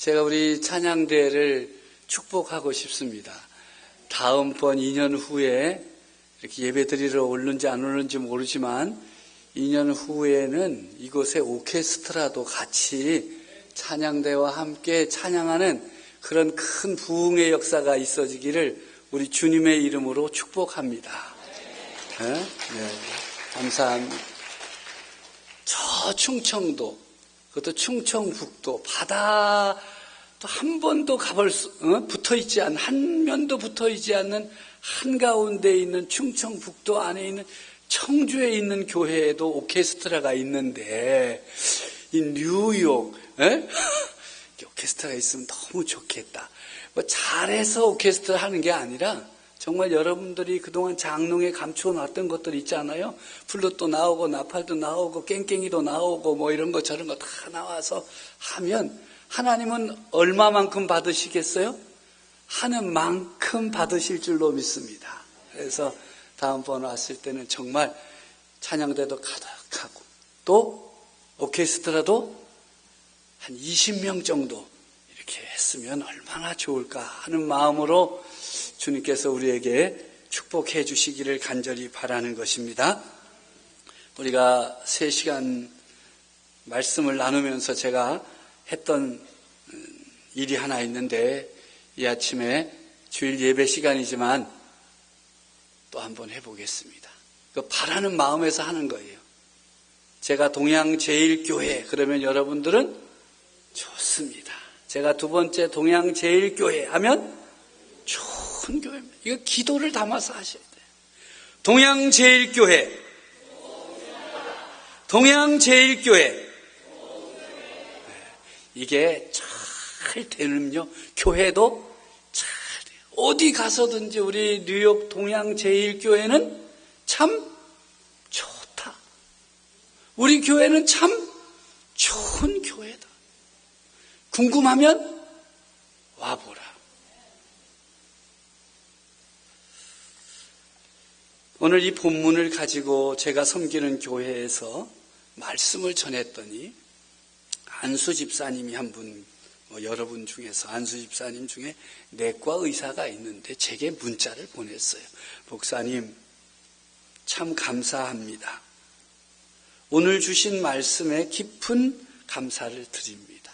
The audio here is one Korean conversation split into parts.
제가 우리 찬양대회를 축복하고 싶습니다. 다음번 2년 후에 이렇게 예배 드리러 오는지 안 오는지 모르지만 2년 후에는 이곳에 오케스트라도 같이 찬양대와 함께 찬양하는 그런 큰 부흥의 역사가 있어지기를 우리 주님의 이름으로 축복합니다. 네? 감사합니다. 저 충청도, 그것도 충청북도, 바다 또 한 번도 붙어있지 않은, 한 면도 붙어있지 않는 한가운데 있는 충청북도 안에 있는 청주에 있는 교회에도 오케스트라가 있는데, 이 뉴욕, 오케스트라가 있으면 너무 좋겠다. 뭐 잘해서 오케스트라 하는 게 아니라, 정말 여러분들이 그동안 장롱에 감추어놨던 것들 있잖아요. 플룻도 나오고 나팔도 나오고 깽깽이도 나오고 뭐 이런 거 저런 거 다 나와서 하면 하나님은 얼마만큼 받으시겠어요? 하는 만큼 받으실 줄로 믿습니다. 그래서 다음번 왔을 때는 정말 찬양대도 가득하고 또 오케스트라도 한 20명 정도 이렇게 했으면 얼마나 좋을까 하는 마음으로 주님께서 우리에게 축복해 주시기를 간절히 바라는 것입니다. 우리가 3시간 말씀을 나누면서 제가 했던 일이 하나 있는데 이 아침에 주일 예배 시간이지만 또 한번 해보겠습니다. 그 바라는 마음에서 하는 거예요. 제가 동양제일교회 그러면 여러분들은 좋습니다. 제가 두 번째 동양제일교회 하면 좋은 교회입니다. 이거 기도를 담아서 하셔야 돼요. 동양제일교회, 동양제일교회. 이게 잘 되면요, 교회도 잘 돼요. 어디 가서든지 우리 뉴욕 동양제일교회는 참 좋다. 우리 교회는 참 좋은 교회다. 궁금하면 와보라. 오늘 이 본문을 가지고 제가 섬기는 교회에서 말씀을 전했더니 안수 집사님이 한 분, 여러분 중에서 안수 집사님 중에 내과 의사가 있는데 제게 문자를 보냈어요. 목사님, 참 감사합니다. 오늘 주신 말씀에 깊은 감사를 드립니다.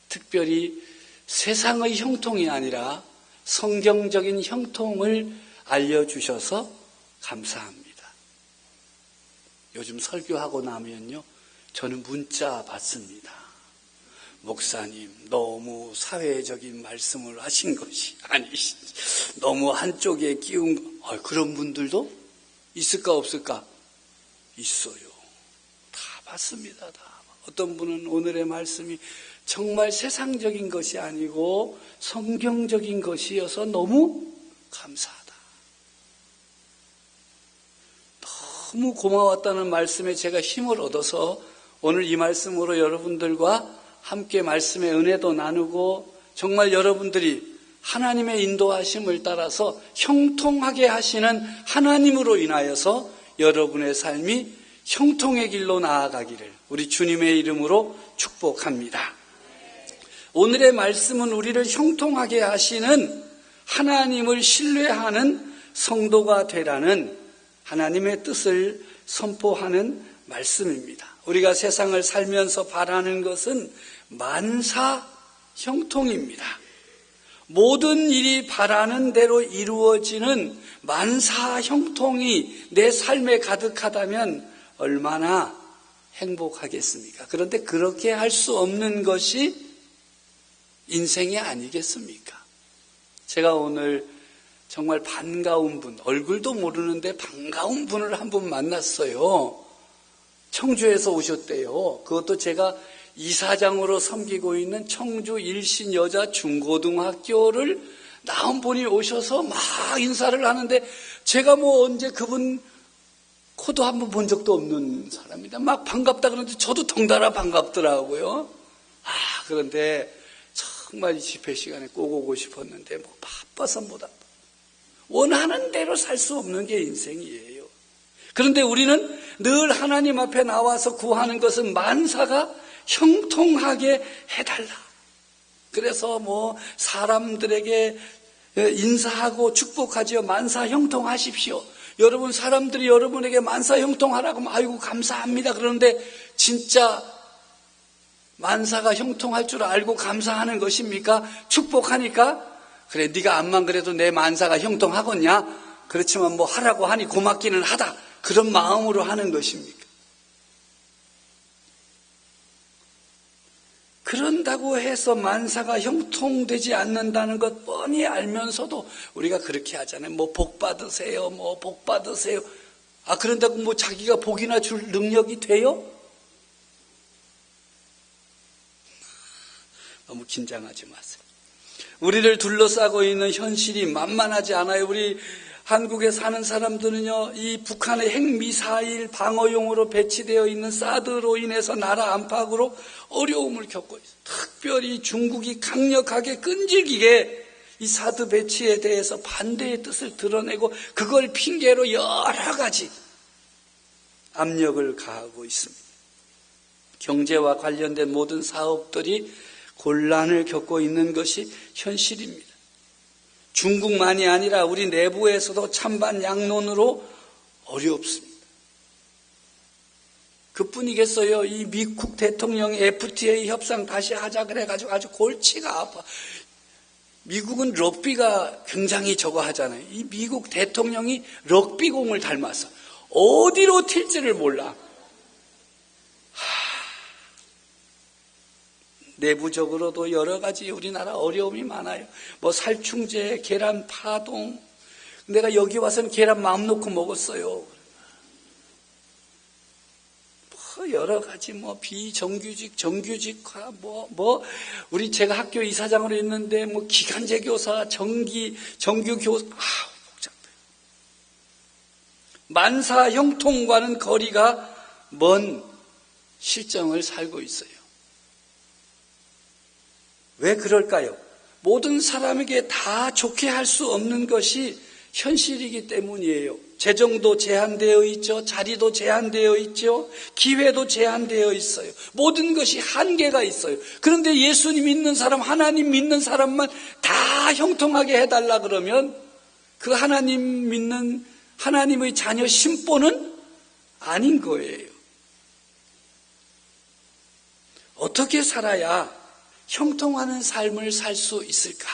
특별히 세상의 형통이 아니라 성경적인 형통을 알려주셔서 감사합니다. 요즘 설교하고 나면요, 저는 문자 받습니다. 목사님, 너무 사회적인 말씀을 하신 것이 아니시지. 너무 한쪽에 끼운 거. 그런 분들도 있을까 없을까? 있어요. 다 받습니다. 다. 어떤 분은 오늘의 말씀이 정말 세상적인 것이 아니고 성경적인 것이어서 너무 감사하다. 너무 고마웠다는 말씀에 제가 힘을 얻어서 오늘 이 말씀으로 여러분들과 함께 말씀의 은혜도 나누고 정말 여러분들이 하나님의 인도하심을 따라서 형통하게 하시는 하나님으로 인하여서 여러분의 삶이 형통의 길로 나아가기를 우리 주님의 이름으로 축복합니다. 오늘의 말씀은 우리를 형통하게 하시는 하나님을 신뢰하는 성도가 되라는 하나님의 뜻을 선포하는 말씀입니다. 우리가 세상을 살면서 바라는 것은 만사 형통입니다. 모든 일이 바라는 대로 이루어지는 만사 형통이 내 삶에 가득하다면 얼마나 행복하겠습니까? 그런데 그렇게 할 수 없는 것이 인생이 아니겠습니까? 제가 오늘 정말 반가운 분, 얼굴도 모르는데 반가운 분을 한 분 만났어요. 청주에서 오셨대요. 그것도 제가 이사장으로 섬기고 있는 청주 일신 여자 중고등학교를 나온 분이 오셔서 막 인사를 하는데 제가 뭐 언제 그분 코도 한번 본 적도 없는 사람입니다. 막 반갑다 그러는데 저도 덩달아 반갑더라고요. 그런데 정말 이 집회 시간에 꼭 오고 싶었는데 뭐 바빠서 못 왔다. 원하는 대로 살 수 없는 게 인생이에요. 그런데 우리는 늘 하나님 앞에 나와서 구하는 것은 만사가 형통하게 해달라. 그래서 사람들에게 인사하고 축복하지요. 만사 형통하십시오. 여러분, 사람들이 여러분에게 만사 형통하라고 하면 아이고 감사합니다. 그런데 진짜 만사가 형통할 줄 알고 감사하는 것입니까? 축복하니까 그래 네가 암만 그래도 내 만사가 형통하겠냐? 그렇지만 하라고 하니 고맙기는 하다. 그런 마음으로 하는 것입니까? 그런다고 해서 만사가 형통되지 않는다는 것 뻔히 알면서도 우리가 그렇게 하잖아요. 복 받으세요. 복 받으세요. 그런다고 자기가 복이나 줄 능력이 돼요? 너무 긴장하지 마세요. 우리를 둘러싸고 있는 현실이 만만하지 않아요. 우리 한국에 사는 사람들은요, 이 북한의 핵미사일 방어용으로 배치되어 있는 사드로 인해서 나라 안팎으로 어려움을 겪고 있어요. 특별히 중국이 강력하게 끈질기게 이 사드 배치에 대해서 반대의 뜻을 드러내고 그걸 핑계로 여러 가지 압력을 가하고 있습니다. 경제와 관련된 모든 사업들이 곤란을 겪고 있는 것이 현실입니다. 중국만이 아니라 우리 내부에서도 찬반 양론으로 어렵습니다. 그뿐이겠어요. 이 미국 대통령이 FTA 협상 다시 하자 그래가지고 아주 골치가 아파. 미국은 럭비가 굉장히 저거 하잖아요. 이 미국 대통령이 럭비공을 닮았어. 어디로 튈지를 몰라. 내부적으로도 여러 가지 우리나라 어려움이 많아요. 살충제, 계란 파동. 내가 여기 와서는 계란 마음 놓고 먹었어요. 여러 가지 비정규직, 정규직화, 우리 제가 학교 이사장으로 있는데 기간제 교사, 정규 교사, 복잡해요. 만사 형통과는 거리가 먼 실정을 살고 있어요. 왜 그럴까요? 모든 사람에게 다 좋게 할 수 없는 것이 현실이기 때문이에요. 재정도 제한되어 있죠. 자리도 제한되어 있죠. 기회도 제한되어 있어요. 모든 것이 한계가 있어요. 그런데 예수님 믿는 사람, 하나님 믿는 사람만 다 형통하게 해달라 그러면 그 하나님 믿는 하나님의 자녀 심보는 아닌 거예요. 어떻게 살아야 형통하는 삶을 살 수 있을까?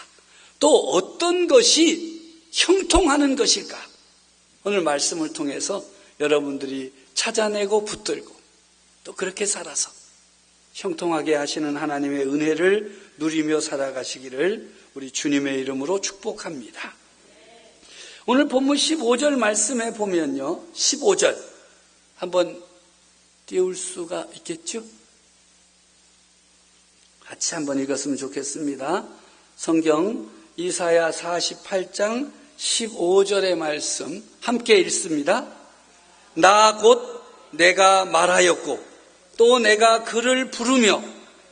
또 어떤 것이 형통하는 것일까? 오늘 말씀을 통해서 여러분들이 찾아내고 붙들고 또 그렇게 살아서 형통하게 하시는 하나님의 은혜를 누리며 살아가시기를 우리 주님의 이름으로 축복합니다. 오늘 본문 15절 말씀에 보면요, 15절 한번 띄울 수가 있겠죠? 같이 한번 읽었으면 좋겠습니다. 성경 이사야 48장 15절의 말씀 함께 읽습니다. 나 곧 내가 말하였고 또 내가 그를 부르며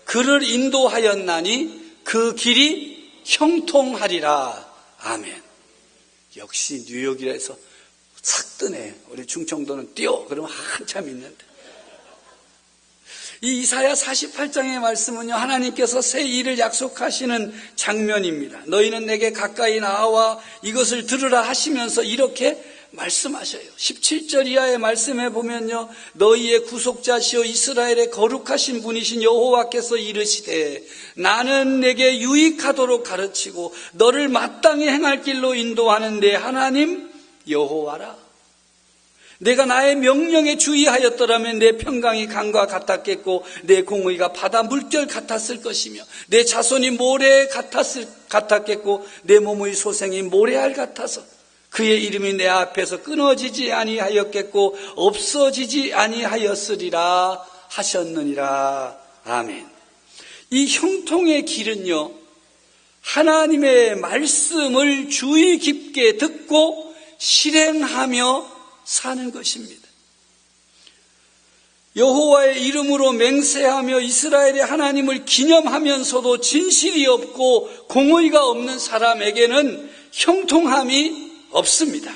그를 인도하였나니 그 길이 형통하리라. 아멘. 역시 뉴욕이라서 싹 뜨네. 우리 충청도는 뛰어 그러면 한참 있는데. 이 이사야 48장의 말씀은요, 하나님께서 새 일을 약속하시는 장면입니다. 너희는 내게 가까이 나와 이것을 들으라 하시면서 이렇게 말씀하셔요. 17절 이하의 말씀에 보면요, 너희의 구속자시오 이스라엘의 거룩하신 분이신 여호와께서 이르시되 나는 내게 유익하도록 가르치고 너를 마땅히 행할 길로 인도하는 내 하나님 여호와라. 내가 나의 명령에 주의하였더라면 내 평강이 강과 같았겠고 내 공의가 바다 물결 같았을 것이며 내 자손이 모래 같았겠고 내 몸의 소생이 모래알 같아서 그의 이름이 내 앞에서 끊어지지 아니하였겠고 없어지지 아니하였으리라 하셨느니라. 아멘. 이 형통의 길은요, 하나님의 말씀을 주의 깊게 듣고 실행하며 사는 것입니다. 여호와의 이름으로 맹세하며 이스라엘의 하나님을 기념하면서도 진실이 없고 공의가 없는 사람에게는 형통함이 없습니다.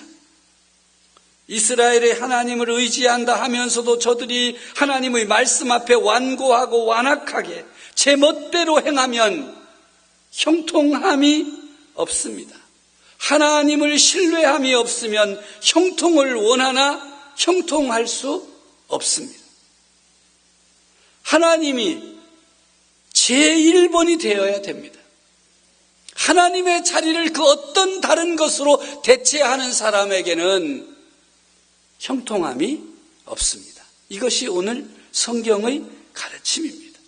이스라엘의 하나님을 의지한다 하면서도 저들이 하나님의 말씀 앞에 완고하고 완악하게 제 멋대로 행하면 형통함이 없습니다. 하나님을 신뢰함이 없으면 형통을 원하나 형통할 수 없습니다. 하나님이 제1번이 되어야 됩니다. 하나님의 자리를 그 어떤 다른 것으로 대체하는 사람에게는 형통함이 없습니다. 이것이 오늘 성경의 가르침입니다.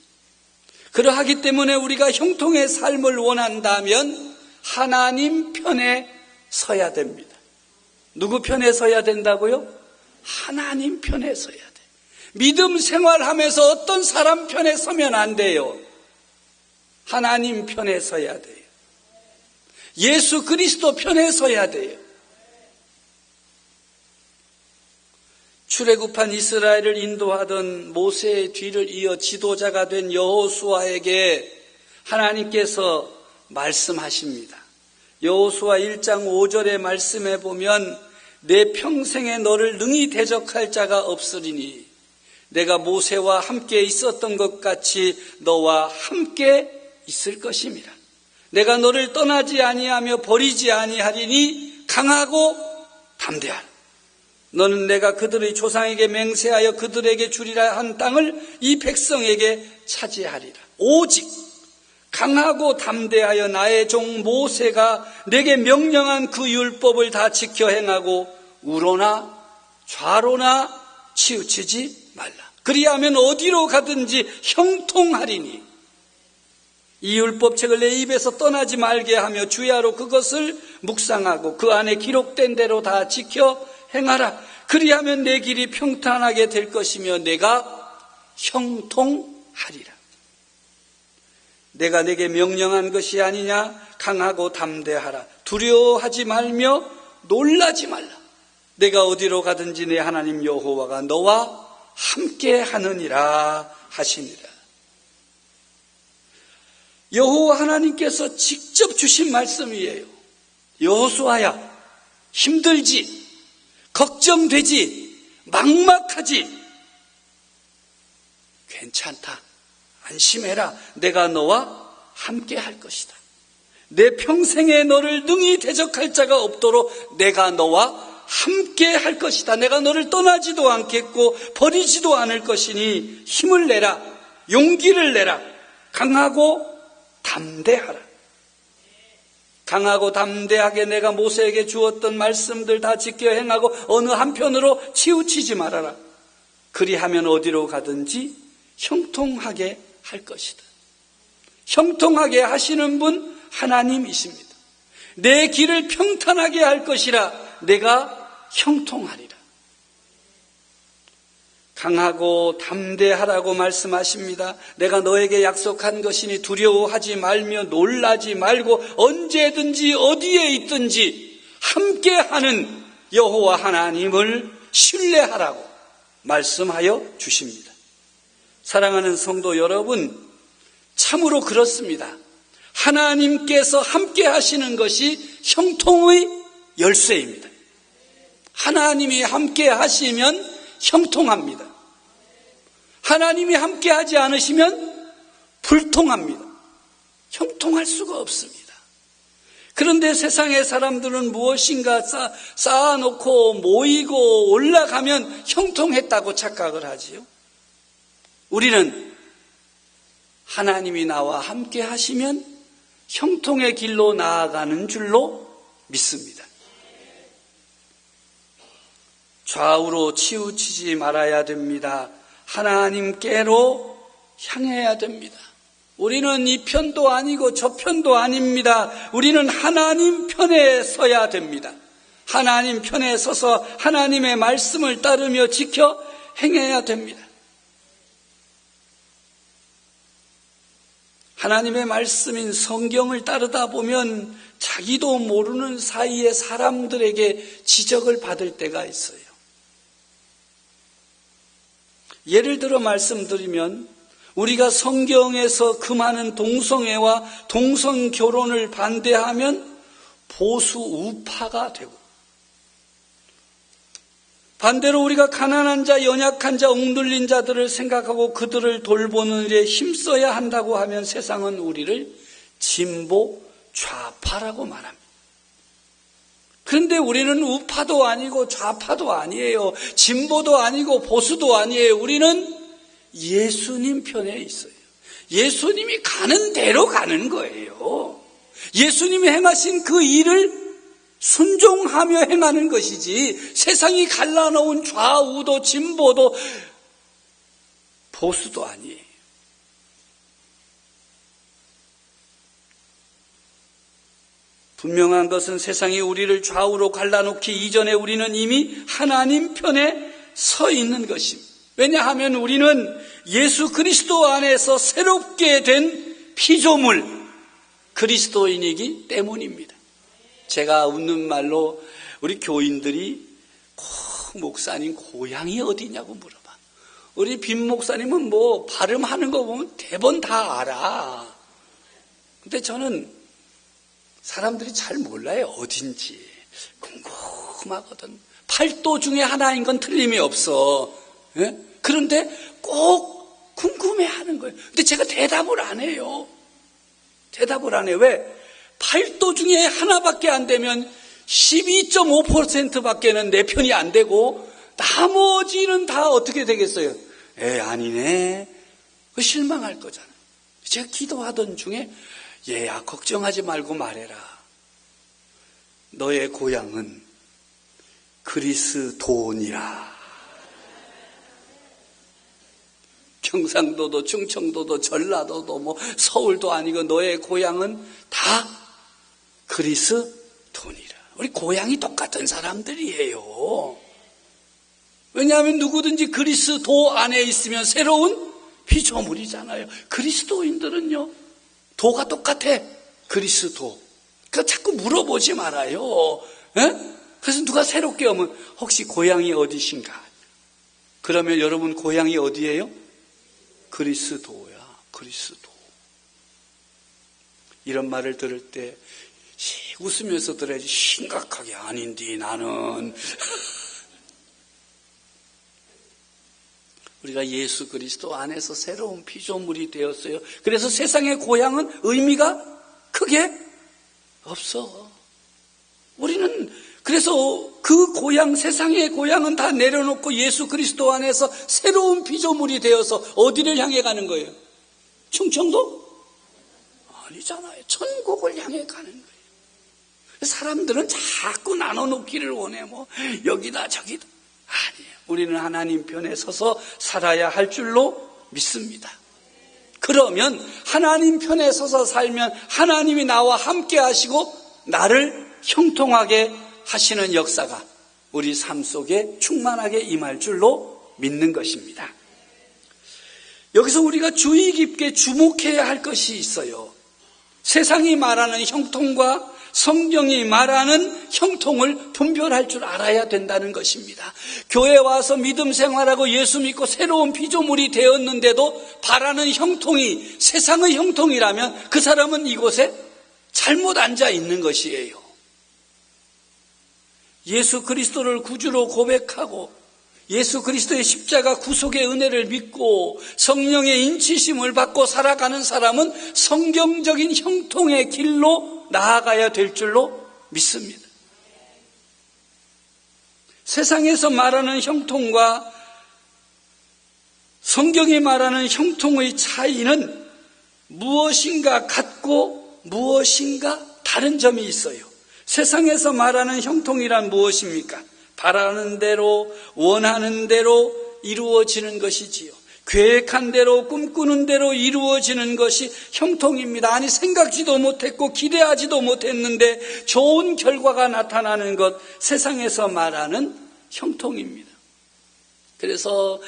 그러하기 때문에 우리가 형통의 삶을 원한다면 하나님 편에 서야 됩니다. 누구 편에 서야 된다고요? 하나님 편에 서야 돼요. 믿음 생활하면서 어떤 사람 편에 서면 안 돼요. 하나님 편에 서야 돼요. 예수 그리스도 편에 서야 돼요. 출애굽한 이스라엘을 인도하던 모세의 뒤를 이어 지도자가 된 여호수아에게 하나님께서 말씀하십니다. 여호수아 1장 5절의 말씀에 보면 내 평생에 너를 능히 대적할 자가 없으리니 내가 모세와 함께 있었던 것 같이 너와 함께 있을 것임이라. 내가 너를 떠나지 아니하며 버리지 아니하리니 강하고 담대하라. 너는 내가 그들의 조상에게 맹세하여 그들에게 주리라 한 땅을 이 백성에게 차지하리라. 오직 강하고 담대하여 나의 종 모세가 내게 명령한 그 율법을 다 지켜 행하고 우로나 좌로나 치우치지 말라. 그리하면 어디로 가든지 형통하리니 이 율법책을 내 입에서 떠나지 말게 하며 주야로 그것을 묵상하고 그 안에 기록된 대로 다 지켜 행하라. 그리하면 내 길이 평탄하게 될 것이며 내가 형통하리라. 내가 내게 명령한 것이 아니냐? 강하고 담대하라. 두려워하지 말며 놀라지 말라. 내가 어디로 가든지 내 하나님 여호와가 너와 함께 하느니라 하시니라. 여호와 하나님께서 직접 주신 말씀이에요. 여호수아야, 힘들지, 걱정되지, 막막하지, 괜찮다, 안심해라. 내가 너와 함께 할 것이다. 내 평생에 너를 능히 대적할 자가 없도록 내가 너와 함께 할 것이다. 내가 너를 떠나지도 않겠고 버리지도 않을 것이니 힘을 내라, 용기를 내라, 강하고 담대하라. 강하고 담대하게 내가 모세에게 주었던 말씀들 다 지켜 행하고 어느 한편으로 치우치지 말아라. 그리하면 어디로 가든지 형통하게 할 것이다. 형통하게 하시는 분 하나님이십니다. 내 길을 평탄하게 할 것이라 내가 형통하리라. 강하고 담대하라고 말씀하십니다. 내가 너에게 약속한 것이니 두려워하지 말며 놀라지 말고 언제든지 어디에 있든지 함께하는 여호와 하나님을 신뢰하라고 말씀하여 주십니다. 사랑하는 성도 여러분, 참으로 그렇습니다. 하나님께서 함께 하시는 것이 형통의 열쇠입니다. 하나님이 함께 하시면 형통합니다. 하나님이 함께 하지 않으시면 불통합니다. 형통할 수가 없습니다. 그런데 세상의 사람들은 무엇인가 쌓아놓고 모이고 올라가면 형통했다고 착각을 하지요. 우리는 하나님이 나와 함께 하시면 형통의 길로 나아가는 줄로 믿습니다. 좌우로 치우치지 말아야 됩니다. 하나님께로 향해야 됩니다. 우리는 이 편도 아니고 저 편도 아닙니다. 우리는 하나님 편에 서야 됩니다. 하나님 편에 서서 하나님의 말씀을 따르며 지켜 행해야 됩니다. 하나님의 말씀인 성경을 따르다 보면 자기도 모르는 사이에 사람들에게 지적을 받을 때가 있어요. 예를 들어 말씀드리면 우리가 성경에서 그 많은 동성애와 동성결혼을 반대하면 보수 우파가 되고, 반대로 우리가 가난한 자, 연약한 자, 억눌린 자들을 생각하고 그들을 돌보는 일에 힘써야 한다고 하면 세상은 우리를 진보, 좌파라고 말합니다. 그런데 우리는 우파도 아니고 좌파도 아니에요. 진보도 아니고 보수도 아니에요. 우리는 예수님 편에 있어요. 예수님이 가는 대로 가는 거예요. 예수님이 행하신 그 일을 순종하며 행하는 것이지, 세상이 갈라놓은 좌우도 진보도 보수도 아니에요. 분명한 것은 세상이 우리를 좌우로 갈라놓기 이전에 우리는 이미 하나님 편에 서 있는 것입니다. 왜냐하면 우리는 예수 그리스도 안에서 새롭게 된 피조물, 그리스도인이기 때문입니다. 제가 웃는 말로 우리 교인들이 목사님 고향이 어디냐고 물어봐. 우리 빈 목사님은 뭐 발음하는 거 보면 대번 다 알아. 근데 저는 사람들이 잘 몰라요. 어딘지. 궁금하거든. 8도 중에 하나인 건 틀림이 없어. 예? 그런데 꼭 궁금해하는 거예요. 근데 제가 대답을 안 해요. 대답을 안 해요. 왜? 8도 중에 하나밖에 안 되면 12.5%밖에는 내 편이 안 되고 나머지는 다 어떻게 되겠어요? 아니네. 실망할 거잖아요. 제가 기도하던 중에 얘야 걱정하지 말고 말해라. 너의 고향은 그리스도니라. 경상도도 충청도도 전라도도 뭐 서울도 아니고 너의 고향은 다 그리스도니라. 우리 고향이 똑같은 사람들이에요. 왜냐하면 누구든지 그리스도 안에 있으면 새로운 피조물이잖아요. 그리스도인들은요, 도가 똑같아. 그리스도. 그러니까 자꾸 물어보지 말아요. 에? 그래서 누가 새롭게 오면 혹시 고향이 어디신가? 그러면 여러분 고향이 어디예요? 그리스도야. 그리스도. 이런 말을 들을 때 웃으면서 들어야지. 심각하게 아닌디 나는. 우리가 예수 그리스도 안에서 새로운 피조물이 되었어요. 그래서 세상의 고향은 의미가 크게 없어. 우리는 그래서 그 고향, 세상의 고향은 다 내려놓고 예수 그리스도 안에서 새로운 피조물이 되어서 어디를 향해 가는 거예요? 충청도? 아니잖아요. 천국을 향해 가는 거예요. 사람들은 자꾸 나눠놓기를 원해. 뭐 여기다 저기다. 아니에요. 우리는 하나님 편에 서서 살아야 할 줄로 믿습니다. 그러면 하나님 편에 서서 살면 하나님이 나와 함께 하시고 나를 형통하게 하시는 역사가 우리 삶 속에 충만하게 임할 줄로 믿는 것입니다. 여기서 우리가 주의 깊게 주목해야 할 것이 있어요. 세상이 말하는 형통과 성경이 말하는 형통을 분별할 줄 알아야 된다는 것입니다. 교회 와서 믿음 생활하고 예수 믿고 새로운 피조물이 되었는데도 바라는 형통이 세상의 형통이라면 그 사람은 이곳에 잘못 앉아 있는 것이에요. 예수 그리스도를 구주로 고백하고 예수 그리스도의 십자가 구속의 은혜를 믿고 성령의 인치심을 받고 살아가는 사람은 성경적인 형통의 길로 나아가야 될 줄로 믿습니다. 세상에서 말하는 형통과 성경이 말하는 형통의 차이는 무엇인가 같고 무엇인가 다른 점이 있어요. 세상에서 말하는 형통이란 무엇입니까? 바라는 대로 원하는 대로 이루어지는 것이지요. 계획한 대로 꿈꾸는 대로 이루어지는 것이 형통입니다. 아니 생각지도 못했고 기대하지도 못했는데 좋은 결과가 나타나는 것, 세상에서 말하는 형통입니다. 그래서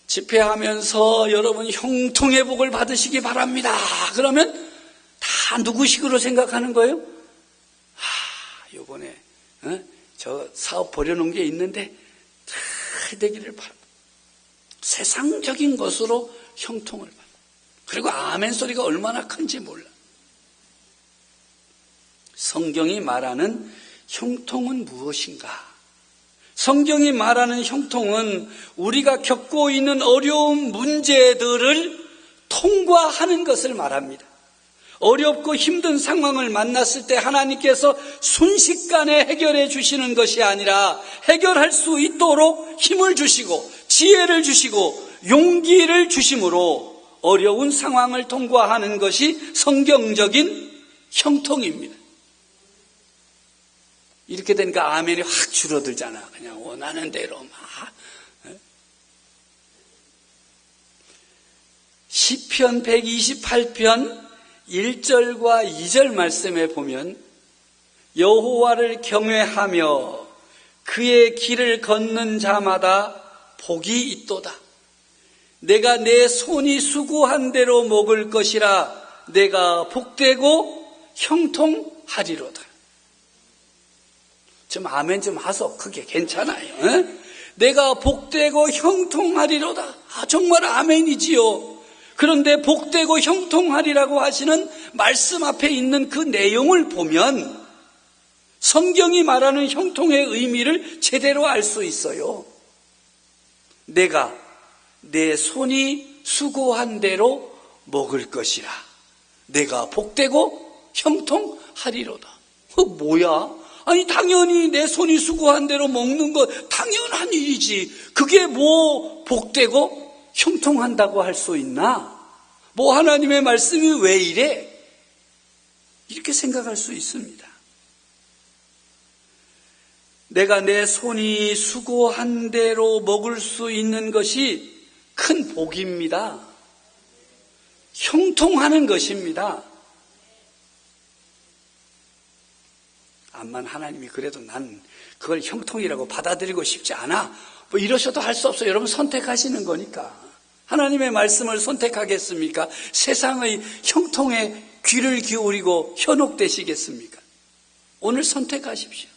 집회하면서 여러분 형통의 복을 받으시기 바랍니다. 그러면 다 누구식으로 생각하는 거예요? 요번에 저 사업 벌여놓은 게 있는데 잘 되기를 바랍니다. 세상적인 것으로 형통을 받아. 그리고 아멘 소리가 얼마나 큰지 몰라. 성경이 말하는 형통은 무엇인가? 성경이 말하는 형통은 우리가 겪고 있는 어려운 문제들을 통과하는 것을 말합니다. 어렵고 힘든 상황을 만났을 때 하나님께서 순식간에 해결해 주시는 것이 아니라 해결할 수 있도록 힘을 주시고 지혜를 주시고 용기를 주심으로 어려운 상황을 통과하는 것이 성경적인 형통입니다. 이렇게 되니까 아멘이 확 줄어들잖아. 그냥 원하는 대로 막. 시편 128편 1절과 2절 말씀에 보면 여호와를 경외하며 그의 길을 걷는 자마다 복이 있도다. 내가 내 손이 수고한 대로 먹을 것이라 내가 복되고 형통하리로다. 좀 아멘 좀 하소. 그게 괜찮아요. 에? 내가 복되고 형통하리로다. 정말 아멘이지요. 그런데 복되고 형통하리라고 하시는 말씀 앞에 있는 그 내용을 보면 성경이 말하는 형통의 의미를 제대로 알 수 있어요. 내가 내 손이 수고한 대로 먹을 것이라 내가 복되고 형통하리로다. 뭐야? 아니 당연히 내 손이 수고한 대로 먹는 거 당연한 일이지. 그게 뭐 복되고 형통한다고 할 수 있나? 뭐 하나님의 말씀이 왜 이래? 이렇게 생각할 수 있습니다. 내가 내 손이 수고한 대로 먹을 수 있는 것이 큰 복입니다. 형통하는 것입니다. 암만 하나님이 그래도 난 그걸 형통이라고 받아들이고 싶지 않아. 뭐 이러셔도 할 수 없어요. 여러분 선택하시는 거니까. 하나님의 말씀을 선택하겠습니까? 세상의 형통에 귀를 기울이고 현혹되시겠습니까? 오늘 선택하십시오.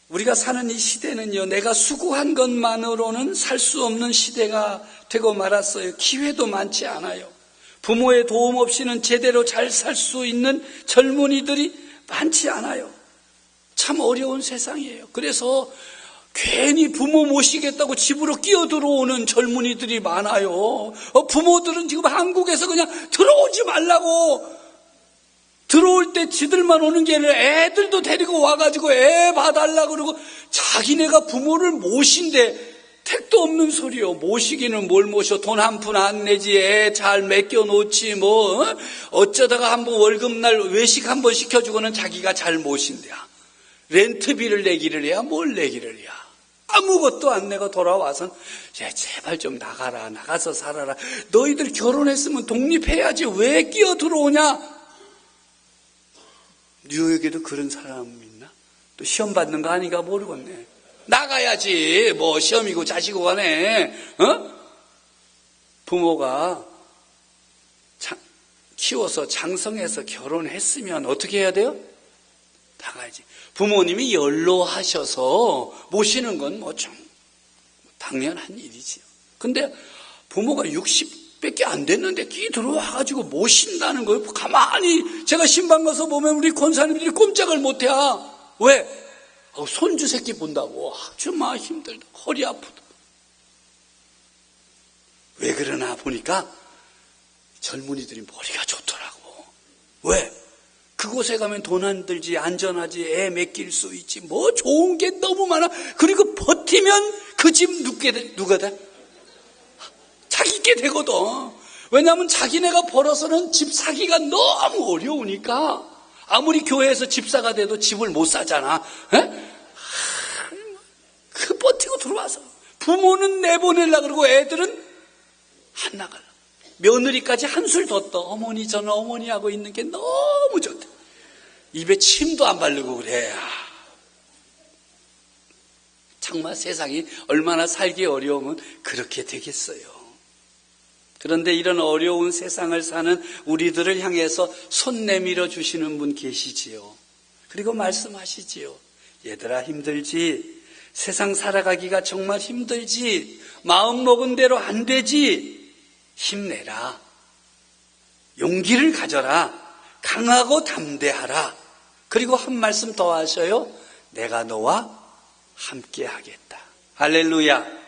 우리가 사는 이 시대는요, 내가 수고한 것만으로는 살 수 없는 시대가 되고 말았어요. 기회도 많지 않아요. 부모의 도움 없이는 제대로 잘 살 수 있는 젊은이들이 많지 않아요. 참 어려운 세상이에요. 그래서 괜히 부모 모시겠다고 집으로 끼어 들어오는 젊은이들이 많아요. 부모들은 지금 한국에서 그냥 들어오지 말라고, 들어올 때 지들만 오는 게 아니라 애들도 데리고 와가지고 애 봐달라고 그러고 자기네가 부모를 모신대. 택도 없는 소리요. 모시기는 뭘 모셔. 돈 한 푼 안 내지. 애 잘 맡겨놓지 뭐. 어쩌다가 한번 월급날 외식 한번 시켜주고는 자기가 잘 모신대야. 렌트비를 내기를 해야 뭘 내기를 해야. 아무것도 안 내고 돌아와서 제발 좀 나가라. 나가서 살아라. 너희들 결혼했으면 독립해야지. 왜 끼어 들어오냐. 뉴욕에도 그런 사람 있나? 또 시험 받는 거 아닌가 모르겠네. 나가야지. 뭐 시험이고 자시고 간에. 부모가 키워서 장성해서 결혼했으면 어떻게 해야 돼요? 나가야지. 부모님이 연로하셔서 모시는 건 뭐 좀 당연한 일이지요. 근데 부모가 60밖에 안 됐는데 끼 들어와가지고 모신다는 거예요. 가만히 제가 신방 가서 보면 우리 권사님들이 꼼짝을 못해. 왜? 손주 새끼 본다고. 정말 힘들다. 허리 아프다. 왜 그러나 보니까 젊은이들이 머리가 좋더라고. 왜? 그곳에 가면 돈 안 들지, 안전하지, 애 맡길 수 있지, 뭐 좋은 게 너무 많아. 그리고 버티면 그 집 누가 돼? 자기께 되거든. 왜냐하면 자기네가 벌어서는 집 사기가 너무 어려우니까. 아무리 교회에서 집사가 돼도 집을 못 사잖아. 그 버티고 들어와서 부모는 내보내려고 그러고 애들은 안 나가려. 며느리까지 한술 더 떠. 어머니, 저는 어머니하고 있는 게 너무 좋대. 입에 침도 안 바르고 그래. 정말 세상이 얼마나 살기 어려우면 그렇게 되겠어요. 그런데 이런 어려운 세상을 사는 우리들을 향해서 손 내밀어 주시는 분 계시지요. 그리고 말씀하시지요. 얘들아 힘들지. 세상 살아가기가 정말 힘들지. 마음 먹은 대로 안 되지. 힘내라. 용기를 가져라. 강하고 담대하라. 그리고 한 말씀 더 하셔요. 내가 너와 함께 하겠다. 할렐루야.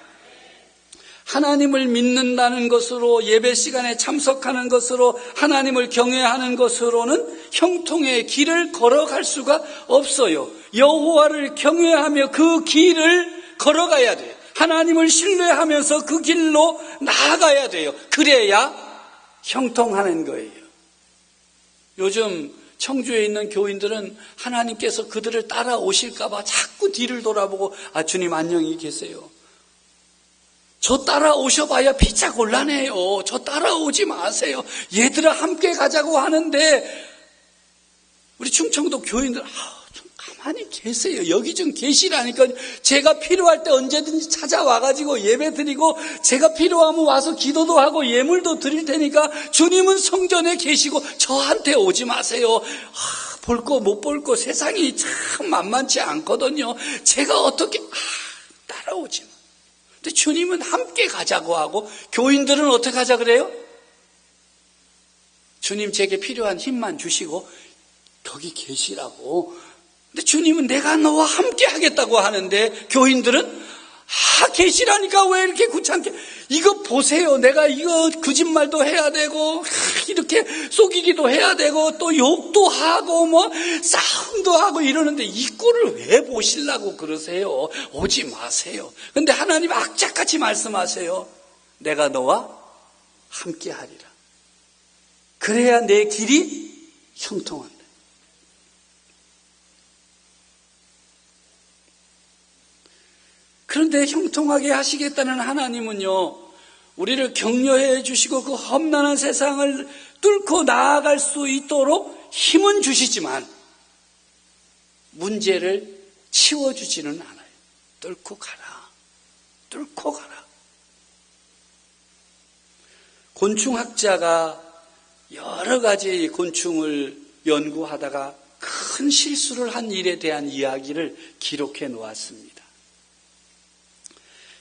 하나님을 믿는다는 것으로, 예배 시간에 참석하는 것으로, 하나님을 경외하는 것으로는 형통의 길을 걸어갈 수가 없어요. 여호와를 경외하며 그 길을 걸어가야 돼요. 하나님을 신뢰하면서 그 길로 나아가야 돼요. 그래야 형통하는 거예요. 요즘 청주에 있는 교인들은 하나님께서 그들을 따라오실까 봐 자꾸 뒤를 돌아보고 주님 안녕히 계세요. 저 따라오셔봐야 피차 곤란해요. 저 따라오지 마세요. 얘들아 함께 가자고 하는데 우리 충청도 교인들 좀 가만히 계세요. 여기 좀 계시라니까. 제가 필요할 때 언제든지 찾아와가지고 예배 드리고 제가 필요하면 와서 기도도 하고 예물도 드릴 테니까 주님은 성전에 계시고 저한테 오지 마세요. 볼 거 못 볼 거 세상이 참 만만치 않거든요. 제가 어떻게 따라오지 마. 근데 주님은 함께 가자고 하고 교인들은 어떻게 하자 그래요? 주님 제게 필요한 힘만 주시고 거기 계시라고. 근데 주님은 내가 너와 함께 하겠다고 하는데 교인들은 계시라니까 왜 이렇게 귀찮게. 이거 보세요. 내가 이거 거짓말도 해야 되고 이렇게 속이기도 해야 되고 또 욕도 하고 뭐 싸움도 하고 이러는데 이 꼴을 왜 보시려고 그러세요? 오지 마세요. 근데 하나님 악착같이 말씀하세요. 내가 너와 함께 하리라. 그래야 내 길이 형통한다. 그런데 형통하게 하시겠다는 하나님은요, 우리를 격려해 주시고 그 험난한 세상을 뚫고 나아갈 수 있도록 힘은 주시지만 문제를 치워주지는 않아요. 뚫고 가라. 뚫고 가라. 곤충학자가 여러 가지 곤충을 연구하다가 큰 실수를 한 일에 대한 이야기를 기록해 놓았습니다.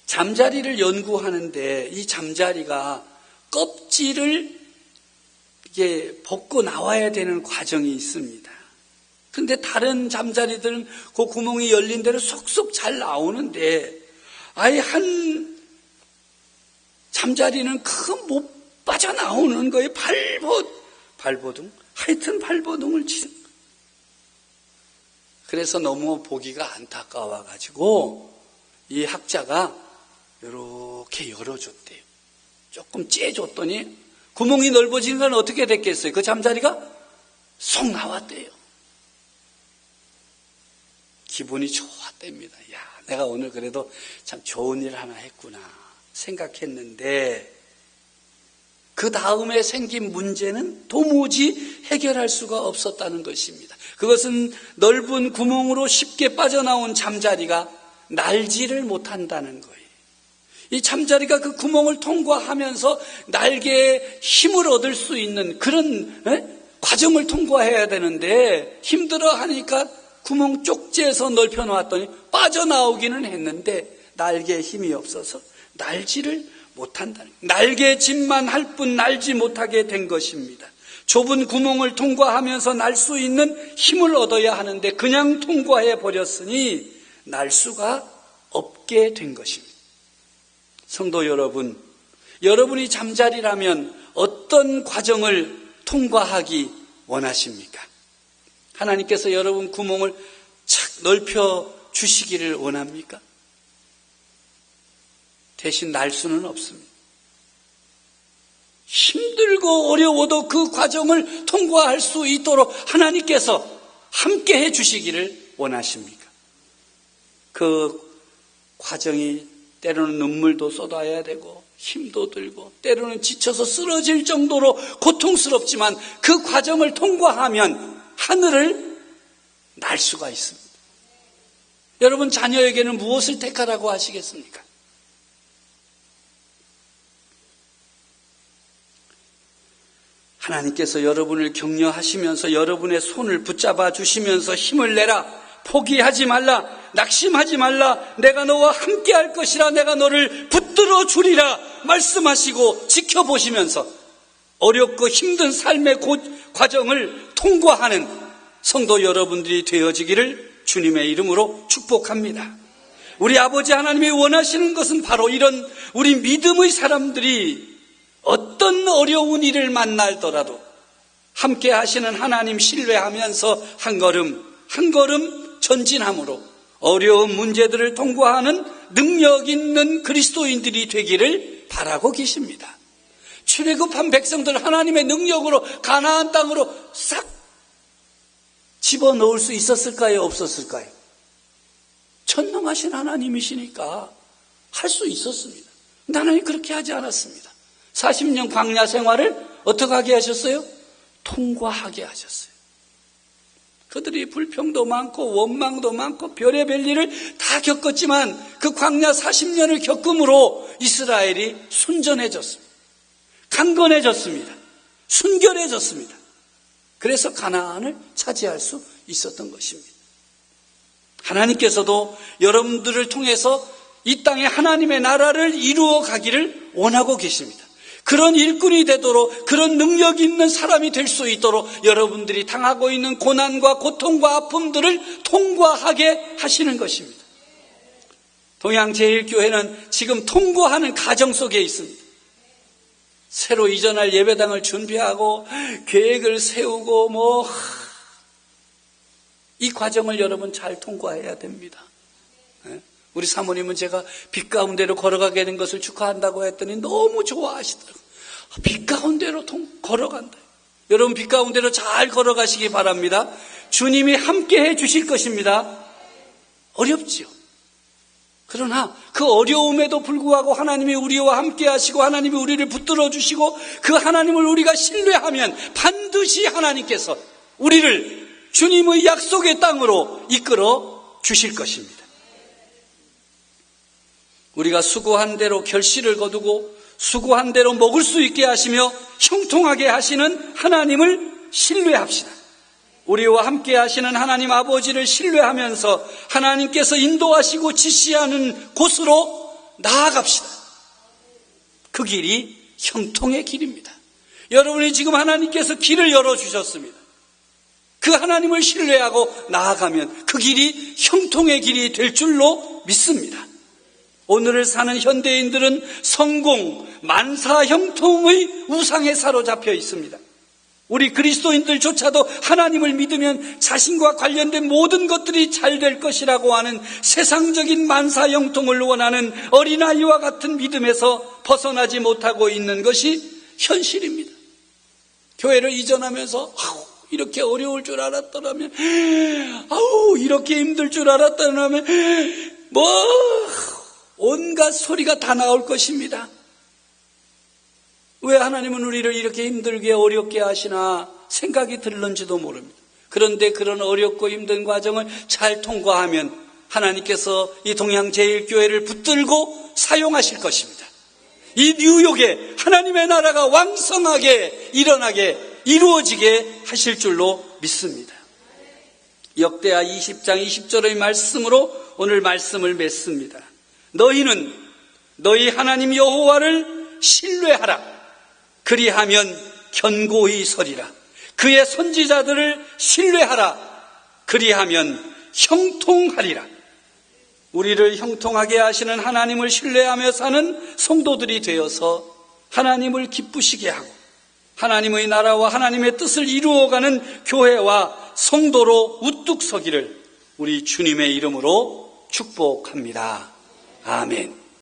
잠자리를 연구하는데 이 잠자리가 껍질을 이게 벗고 나와야 되는 과정이 있습니다. 그런데 다른 잠자리들은 그 구멍이 열린 대로 속속 잘 나오는데 아예 한 잠자리는 못 빠져나오는 거예요. 발버둥? 하여튼 발버둥을 치는 거예요. 그래서 너무 보기가 안타까워가지고 이 학자가 이렇게 열어줬대요. 조금 째줬더니 구멍이 넓어지는 건 어떻게 됐겠어요? 그 잠자리가 쏙 나왔대요. 기분이 좋았답니다. 야, 내가 오늘 그래도 참 좋은 일 하나 했구나 생각했는데 그 다음에 생긴 문제는 도무지 해결할 수가 없었다는 것입니다. 그것은 넓은 구멍으로 쉽게 빠져나온 잠자리가 날지를 못한다는 거예요. 이 잠자리가 그 구멍을 통과하면서 날개에 힘을 얻을 수 있는 그런 과정을 통과해야 되는데 힘들어하니까 구멍 쪽지에서 넓혀놓았더니 빠져나오기는 했는데 날개에 힘이 없어서 날지를 못한다는 거예요. 날개짓만 할 뿐 날지 못하게 된 것입니다. 좁은 구멍을 통과하면서 날 수 있는 힘을 얻어야 하는데 그냥 통과해 버렸으니 날 수가 없게 된 것입니다. 성도 여러분, 여러분이 잠자리라면 어떤 과정을 통과하기 원하십니까? 하나님께서 여러분 구멍을 착 넓혀 주시기를 원합니까? 대신 날 수는 없습니다. 힘들고 어려워도 그 과정을 통과할 수 있도록 하나님께서 함께 해 주시기를 원하십니까? 그 과정이 때로는 눈물도 쏟아야 되고 힘도 들고 때로는 지쳐서 쓰러질 정도로 고통스럽지만 그 과정을 통과하면 하늘을 날 수가 있습니다. 여러분 자녀에게는 무엇을 택하라고 하시겠습니까? 하나님께서 여러분을 격려하시면서 여러분의 손을 붙잡아 주시면서 힘을 내라, 포기하지 말라, 낙심하지 말라, 내가 너와 함께 할 것이라, 내가 너를 붙들어 주리라 말씀하시고 지켜보시면서 어렵고 힘든 삶의 과정을 통과하는 성도 여러분들이 되어지기를 주님의 이름으로 축복합니다. 우리 아버지 하나님이 원하시는 것은 바로 이런 우리 믿음의 사람들이 어떤 어려운 일을 만나더라도 함께 하시는 하나님 신뢰하면서 한 걸음 한 걸음 전진함으로 어려운 문제들을 통과하는 능력 있는 그리스도인들이 되기를 바라고 계십니다. 출애굽한 백성들 하나님의 능력으로 가나안 땅으로 싹 집어넣을 수 있었을까요? 없었을까요? 전능하신 하나님이시니까 할 수 있었습니다. 근데 하나님 그렇게 하지 않았습니다. 40년 광야 생활을 어떻게 하게 하셨어요? 통과하게 하셨어요. 그들이 불평도 많고 원망도 많고 별의별 일을 다 겪었지만 그 광야 40년을 겪음으로 이스라엘이 순전해졌습니다. 강건해졌습니다. 순결해졌습니다. 그래서 가나안을 차지할 수 있었던 것입니다. 하나님께서도 여러분들을 통해서 이 땅에 하나님의 나라를 이루어 가기를 원하고 계십니다. 그런 일꾼이 되도록, 그런 능력 있는 사람이 될 수 있도록 여러분들이 당하고 있는 고난과 고통과 아픔들을 통과하게 하시는 것입니다. 동양제일교회는 지금 통과하는 과정 속에 있습니다. 새로 이전할 예배당을 준비하고 계획을 세우고 이 과정을 여러분 잘 통과해야 됩니다. 우리 사모님은 제가 빛 가운데로 걸어가게 된 것을 축하한다고 했더니 너무 좋아하시더라고요. 빛 가운데로 걸어간다. 여러분 빛 가운데로 잘 걸어가시기 바랍니다. 주님이 함께 해 주실 것입니다. 어렵지요. 그러나 그 어려움에도 불구하고 하나님이 우리와 함께 하시고 하나님이 우리를 붙들어 주시고 그 하나님을 우리가 신뢰하면 반드시 하나님께서 우리를 주님의 약속의 땅으로 이끌어 주실 것입니다. 우리가 수고한 대로 결실을 거두고 수고한 대로 먹을 수 있게 하시며 형통하게 하시는 하나님을 신뢰합시다. 우리와 함께 하시는 하나님 아버지를 신뢰하면서 하나님께서 인도하시고 지시하는 곳으로 나아갑시다. 그 길이 형통의 길입니다. 여러분이 지금 하나님께서 길을 열어주셨습니다. 그 하나님을 신뢰하고 나아가면 그 길이 형통의 길이 될 줄로 믿습니다. 오늘을 사는 현대인들은 성공, 만사 형통의 우상에 사로잡혀 있습니다. 우리 그리스도인들조차도 하나님을 믿으면 자신과 관련된 모든 것들이 잘 될 것이라고 하는 세상적인 만사 형통을 원하는 어린아이와 같은 믿음에서 벗어나지 못하고 있는 것이 현실입니다. 교회를 이전하면서 이렇게 어려울 줄 알았더라면, 이렇게 힘들 줄 알았더라면 온갖 소리가 다 나올 것입니다. 왜 하나님은 우리를 이렇게 힘들게 어렵게 하시나 생각이 들는지도 모릅니다. 그런데 그런 어렵고 힘든 과정을 잘 통과하면 하나님께서 이 동양제일교회를 붙들고 사용하실 것입니다. 이 뉴욕에 하나님의 나라가 왕성하게 일어나게 이루어지게 하실 줄로 믿습니다. 역대하 20장 20절의 말씀으로 오늘 말씀을 맺습니다. 너희는 너희 하나님 여호와를 신뢰하라. 그리하면 견고히 서리라. 그의 선지자들을 신뢰하라. 그리하면 형통하리라. 우리를 형통하게 하시는 하나님을 신뢰하며 사는 성도들이 되어서 하나님을 기쁘시게 하고 하나님의 나라와 하나님의 뜻을 이루어가는 교회와 성도로 우뚝 서기를 우리 주님의 이름으로 축복합니다. 아멘.